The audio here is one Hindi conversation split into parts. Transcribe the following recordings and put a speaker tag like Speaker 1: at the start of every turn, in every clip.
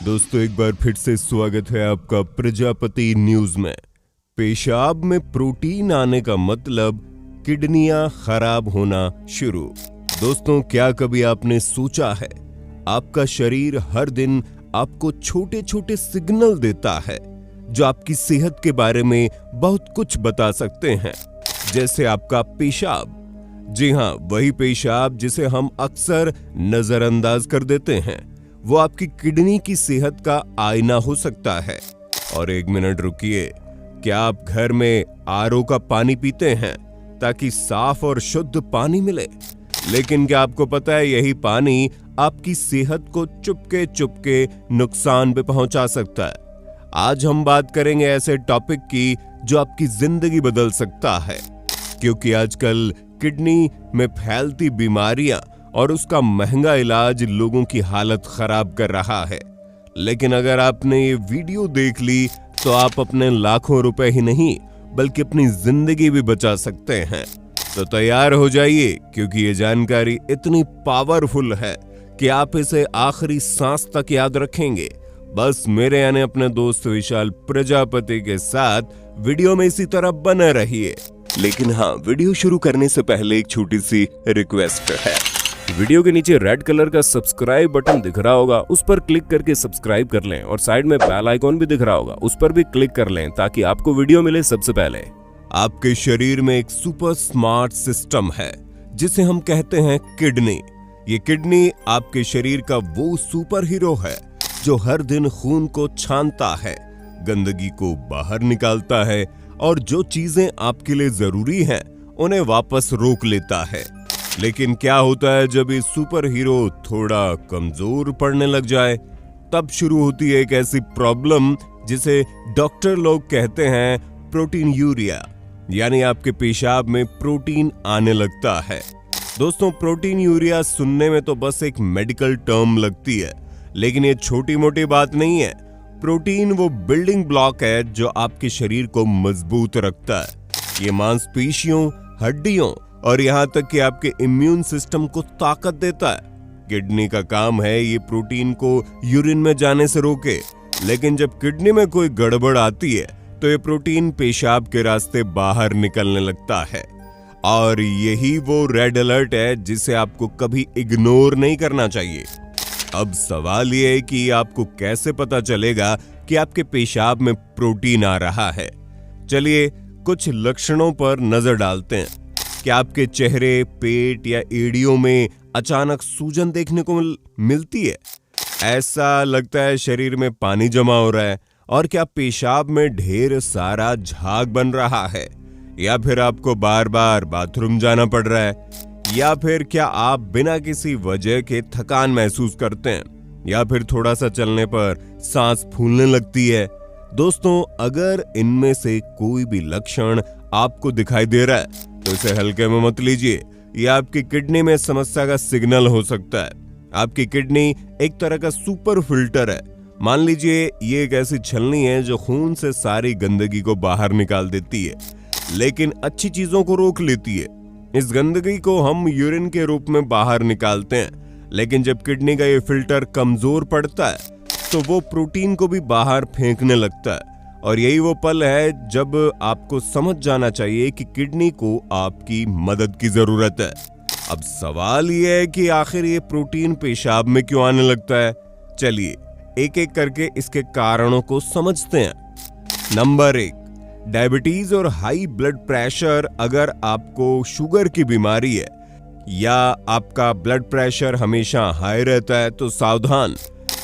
Speaker 1: दोस्तों एक बार फिर से स्वागत है आपका प्रजापति न्यूज में। पेशाब में प्रोटीन आने का मतलब किडनियां खराब होना शुरू। दोस्तों क्या कभी आपने सोचा है आपका शरीर हर दिन आपको छोटे छोटे सिग्नल देता है जो आपकी सेहत के बारे में बहुत कुछ बता सकते हैं, जैसे आपका पेशाब। जी हाँ, वही पेशाब जिसे हम अक्सर नजरअंदाज कर देते हैं, वो आपकी किडनी की सेहत का आईना हो सकता है। और एक मिनट रुकिए, क्या आप घर में आरओ का पानी पीते हैं ताकि साफ और शुद्ध पानी मिले? लेकिन क्या आपको पता है यही पानी आपकी सेहत को चुपके चुपके नुकसान भी पहुंचा सकता है। आज हम बात करेंगे ऐसे टॉपिक की जो आपकी जिंदगी बदल सकता है, क्योंकि आजकल किडनी में फैलती बीमारियां और उसका महंगा इलाज लोगों की हालत खराब कर रहा है। लेकिन अगर आपने ये वीडियो देख ली तो आप अपने लाखों रुपए ही नहीं बल्कि अपनी जिंदगी भी बचा सकते हैं। तो तैयार हो जाइए, क्योंकि ये जानकारी इतनी पावरफुल है कि आप इसे आखिरी सांस तक याद रखेंगे। बस मेरे यानी अपने दोस्त विशाल प्रजापति के साथ वीडियो में इसी तरह बने रहिए। लेकिन हाँ, वीडियो शुरू करने से पहले एक छोटी सी रिक्वेस्ट है। वीडियो के नीचे रेड कलर का सब्सक्राइब बटन दिख रहा होगा, उस पर क्लिक करके सब्सक्राइब कर लें और साइड में बेल आइकॉन भी दिख रहा होगा, उस पर भी क्लिक कर लें ताकि आपको वीडियो मिले सबसे पहले। आपके शरीर में एक सुपर स्मार्ट सिस्टम है जिसे हम कहते हैं किडनी। ये किडनी आपके शरीर का वो सुपर हीरो है जो हर दिन खून को छानता है, गंदगी को बाहर निकालता है और जो चीजें आपके लिए जरूरी हैं उन्हें वापस रोक लेता है। लेकिन क्या होता है जब ये सुपर हीरो थोड़ा कमजोर पड़ने लग जाए? तब शुरू होती है एक ऐसी प्रॉब्लम जिसे डॉक्टर लोग कहते हैं प्रोटीन यूरिया, यानी आपके पेशाब में प्रोटीन आने लगता है। दोस्तों प्रोटीन यूरिया सुनने में तो बस एक मेडिकल टर्म लगती है, लेकिन ये छोटी मोटी बात नहीं है। प्रोटीन वो बिल्डिंग ब्लॉक है जो आपके शरीर को मजबूत रखता है। ये मांसपेशियों, हड्डियों और यहाँ तक कि आपके इम्यून सिस्टम को ताकत देता है। किडनी का काम है ये प्रोटीन को यूरिन में जाने से रोके, लेकिन जब किडनी में कोई गड़बड़ आती है तो ये प्रोटीन पेशाब के रास्ते बाहर निकलने लगता है। और यही वो रेड अलर्ट है जिसे आपको कभी इग्नोर नहीं करना चाहिए। अब सवाल ये है कि आपको कैसे पता चलेगा कि आपके पेशाब में प्रोटीन आ रहा है। चलिए कुछ लक्षणों पर नजर डालते हैं। क्या आपके चेहरे, पेट या एड़ियों में अचानक सूजन देखने को मिलती है? ऐसा लगता है शरीर में पानी जमा हो रहा है? और क्या पेशाब में ढेर सारा झाग बन रहा है? या फिर आपको बार बार बाथरूम जाना पड़ रहा है? या फिर क्या आप बिना किसी वजह के थकान महसूस करते हैं? या फिर थोड़ा सा चलने पर सांस फूलने लगती है? दोस्तों अगर इनमें से कोई भी लक्षण आपको दिखाई दे रहा है तो इसे हल्के में मत लीजिए। यह आपकी किडनी में समस्या का सिग्नल हो सकता है। आपकी किडनी एक तरह का सुपर फिल्टर है। मान लीजिए ये एक ऐसी छलनी है जो खून से सारी गंदगी को बाहर निकाल देती है, लेकिन अच्छी चीजों को रोक लेती है। इस गंदगी को हम यूरिन के रूप में बाहर निकालते हैं, लेकिन जब किडनी का ये फिल्टर कमजोर पड़ता है तो वो प्रोटीन को भी बाहर फेंकने लगता है। और यही वो पल है जब आपको समझ जाना चाहिए कि किडनी को आपकी मदद की जरूरत है। अब सवाल ये है कि आखिर ये प्रोटीन पेशाब में क्यों आने लगता है? चलिए एक एक करके इसके कारणों को समझते हैं। नंबर 1, डायबिटीज और हाई ब्लड प्रेशर। अगर आपको शुगर की बीमारी है या आपका ब्लड प्रेशर हमेशा हाई रहता है तो सावधान,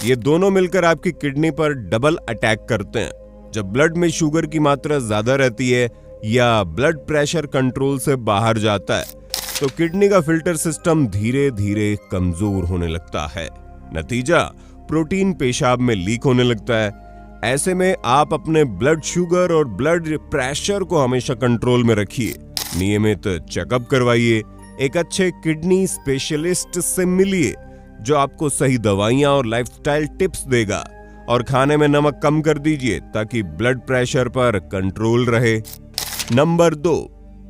Speaker 1: ये दोनों मिलकर आपकी किडनी पर डबल अटैक करते हैं। जब ब्लड में शुगर की मात्रा ज्यादा रहती है या ब्लड प्रेशर कंट्रोल से बाहर जाता है तो किडनी का फिल्टर सिस्टम धीरे धीरे कमजोर होने लगता है। नतीजा, प्रोटीन पेशाब में लीक होने लगता है। ऐसे में आप अपने ब्लड शुगर और ब्लड प्रेशर को हमेशा कंट्रोल में रखिए। नियमित चेकअप करवाइए। एक अच्छे किडनी स्पेशलिस्ट से मिलिए जो आपको सही दवाइयां और लाइफस्टाइल टिप्स देगा। और खाने में नमक कम कर दीजिए ताकि ब्लड प्रेशर पर कंट्रोल रहे। नंबर 2,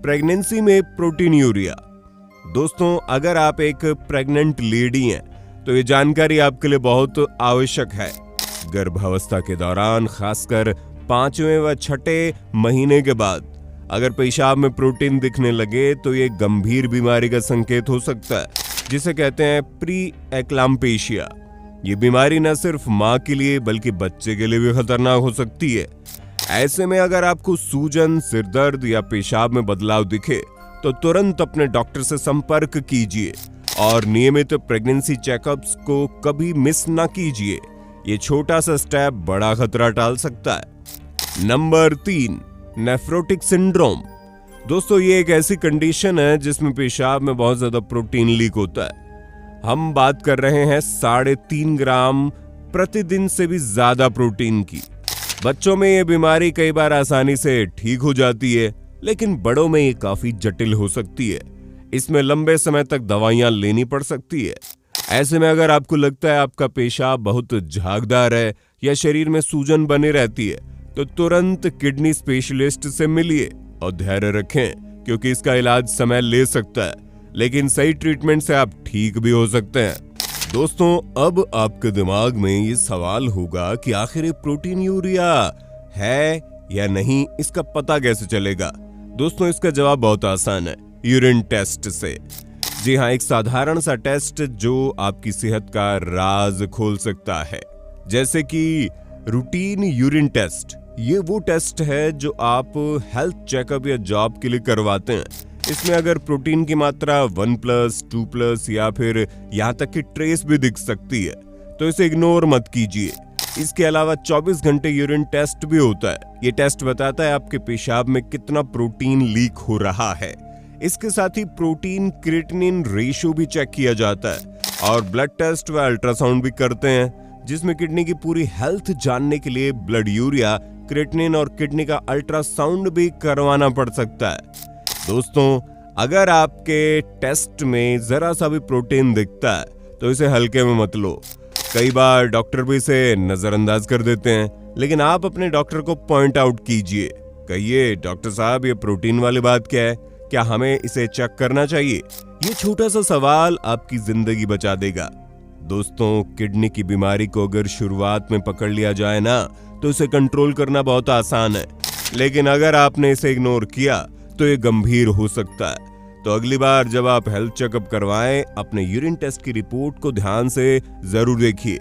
Speaker 1: प्रेगनेंसी में प्रोटीन यूरिया। दोस्तों अगर आप एक प्रेग्नेंट लेडी हैं तो ये जानकारी आपके लिए बहुत आवश्यक है। गर्भावस्था के दौरान, खासकर 5वें व 6ठे महीने के बाद अगर पेशाब में प्रोटीन दिखने लगे तो ये गंभीर बीमारी का संकेत हो सकता है, जिसे कहते हैं प्री एक्लाम्पेशिया। ये बीमारी न सिर्फ मां के लिए बल्कि बच्चे के लिए भी खतरनाक हो सकती है। ऐसे में अगर आपको सूजन, सिरदर्द या पेशाब में बदलाव दिखे तो तुरंत अपने डॉक्टर से संपर्क कीजिए और नियमित प्रेगनेंसी चेकअप्स को कभी मिस ना कीजिए। ये छोटा सा स्टेप बड़ा खतरा टाल सकता है। Number 3, nephrotic syndrome. दोस्तों, ये एक ऐसी कंडीशन है जिसमें पेशाब में बहुत ज्यादा प्रोटीन लीक होता है। हम बात कर रहे हैं 3.5 ग्राम प्रतिदिन से भी ज्यादा प्रोटीन की। बच्चों में ये बीमारी कई बार आसानी से ठीक हो जाती है, लेकिन बड़ों में ये काफी जटिल हो सकती है। इसमें लंबे समय तक दवाइयां लेनी पड़ सकती है। ऐसे में अगर आपको लगता है आपका पेशाब बहुत झागदार है या शरीर में सूजन बनी रहती है तो तुरंत किडनी स्पेशलिस्ट से मिलिए और धैर्य रखें, क्योंकि इसका इलाज समय ले सकता है, लेकिन सही ट्रीटमेंट से आप ठीक भी हो सकते हैं। दोस्तों, अब आपके दिमाग में ये सवाल होगा कि आखिर प्रोटीन यूरिया है या नहीं, इसका पता कैसे चलेगा? दोस्तों, इसका जवाब बहुत आसान है, यूरिन टेस्ट से। जी हाँ, एक साधारण सा टेस्ट जो आपकी सेहत का राज खोल सकता है, जैसे कि रूटीन यूरिन टेस्ट। ये वो टेस्ट है जो आप हेल्थ चेकअप या जॉब के लिए करवाते हैं। इसमें अगर प्रोटीन की मात्रा 1+, 2+ या फिर यहाँ तक कि ट्रेस भी दिख सकती है तो इसे इग्नोर मत कीजिए। इसके अलावा 24 घंटे यूरिन टेस्ट भी होता है। ये टेस्ट बताता है आपके पेशाब में कितना प्रोटीन लीक हो रहा है। इसके साथ ही प्रोटीन क्रिएटिनिन रेशियो भी चेक किया जाता है और ब्लड टेस्ट व अल्ट्रासाउंड भी करते हैं, जिसमें किडनी की पूरी हेल्थ जानने के लिए ब्लड यूरिया, क्रिएटिनिन और किडनी का अल्ट्रासाउंड भी करवाना पड़ सकता है। दोस्तों, अगर आपके टेस्ट में जरा सा भी प्रोटीन दिखता है तो इसे हल्के में मत लो। कई बार डॉक्टर भी इसे नजरअंदाज कर देते हैं, लेकिन आप अपने डॉक्टर को पॉइंट आउट कीजिए। कहिए, डॉक्टर साहब, ये प्रोटीन वाली बात क्या है? क्या हमें इसे चेक करना चाहिए? ये छोटा सा सवाल आपकी जिंदगी बचा देगा। दोस्तों, किडनी की बीमारी को अगर शुरुआत में पकड़ लिया जाए ना तो इसे कंट्रोल करना बहुत आसान है, लेकिन अगर आपने इसे इग्नोर किया तो ये गंभीर हो सकता है। तो अगली बार जब आप हेल्थ चेकअप करवाएं, अपने यूरिन टेस्ट की रिपोर्ट को ध्यान से जरूर देखिए।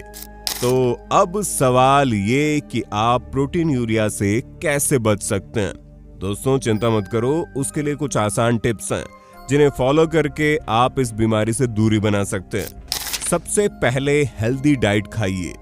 Speaker 1: तो अब सवाल ये कि आप प्रोटीन यूरिया से कैसे बच सकते हैं? दोस्तों, चिंता मत करो, उसके लिए कुछ आसान टिप्स हैं जिन्हें फॉलो करके आप इस बीमारी से दूरी बना सकते हैं। सबसे पहले हेल्दी डाइट खाइए,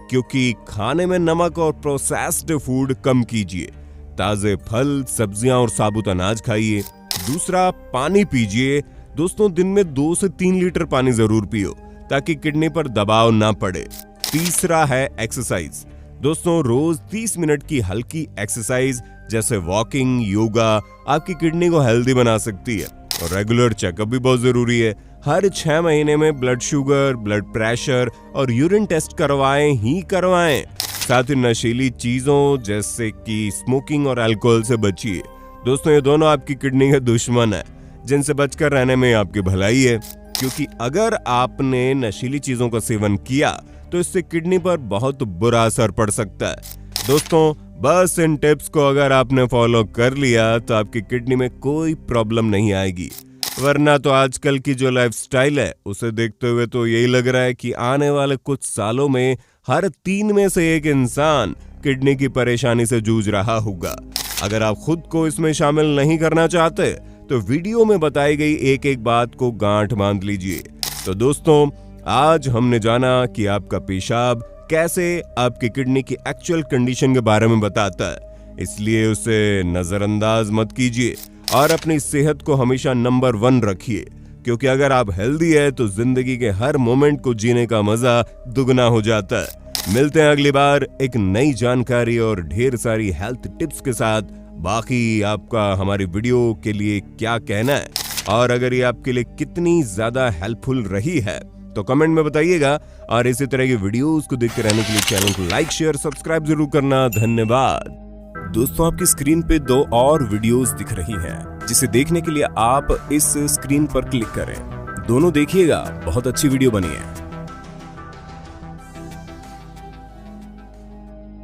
Speaker 1: क्योंकि खाने में नमक और प्रोसेस्ड फूड कम कीजिए। ताजे फल, सब्जियां और साबुत अनाज खाइए। दूसरा, पानी पीजिए। दोस्तों, दिन में 2 से 3 लीटर पानी जरूर पियो ताकि किडनी पर दबाव ना पड़े। तीसरा है एक्सरसाइज। दोस्तों, रोज 30 मिनट की हल्की एक्सरसाइज जैसे वॉकिंग, योगा आपकी किडनी को हेल्दी बना सकती है। और रेगुलर चेकअप भी बहुत जरूरी है। हर 6 महीने में ब्लड शुगर, ब्लड प्रेशर और यूरिन टेस्ट करवाएं ही करवाएं। साथ ही नशीली चीजों जैसे कि स्मोकिंग और अल्कोहल से बचिए। दोस्तों, ये दोनों आपकी किडनी के दुश्मन है, जिनसे बचकर रहने में आपकी भलाई है, क्योंकि अगर आपने नशीली चीजों का सेवन किया तो इससे किडनी पर बहुत बुरा असर पड़ सकता है। दोस्तों, बस इन टिप्स को अगर आपने फॉलो कर लिया तो आपकी किडनी में कोई प्रॉब्लम नहीं आएगी, वरना तो आजकल की जो लाइफस्टाइल है उसे देखते हुए तो यही लग रहा है कि आने वाले कुछ सालों में हर 3 में से 1 इंसान किडनी की परेशानी से जूझ रहा होगा। अगर आप खुद को इसमें शामिल नहीं करना चाहते तो वीडियो में बताई गई एक एक बात को गांठ बांध लीजिए। तो दोस्तों, आज हमने जाना कि आपका पेशाब कैसे आपकी किडनी की एक्चुअल कंडीशन के बारे में बताता है, इसलिए उसे नजरअंदाज मत कीजिए और अपनी सेहत को हमेशा नंबर 1 रखिए, क्योंकि अगर आप हेल्दी है तो जिंदगी के हर मोमेंट को जीने का मजा दुगना हो जाता है। मिलते हैं अगली बार एक नई जानकारी और ढेर सारी हेल्थ टिप्स के साथ। बाकी आपका हमारी वीडियो के लिए क्या कहना है और अगर ये आपके लिए कितनी ज्यादा हेल्पफुल रही है तो कमेंट में बताइएगा, और इसी तरह की वीडियोस को देखते रहने के लिए चैनल को लाइक, शेयर, सब्सक्राइब जरूर करना। धन्यवाद। दोस्तों, आपकी स्क्रीन पे 2 और वीडियोस दिख रही हैं, जिसे देखने के लिए आप इस स्क्रीन पर क्लिक करें। दोनों देखिएगा, बहुत अच्छी वीडियो बनी है।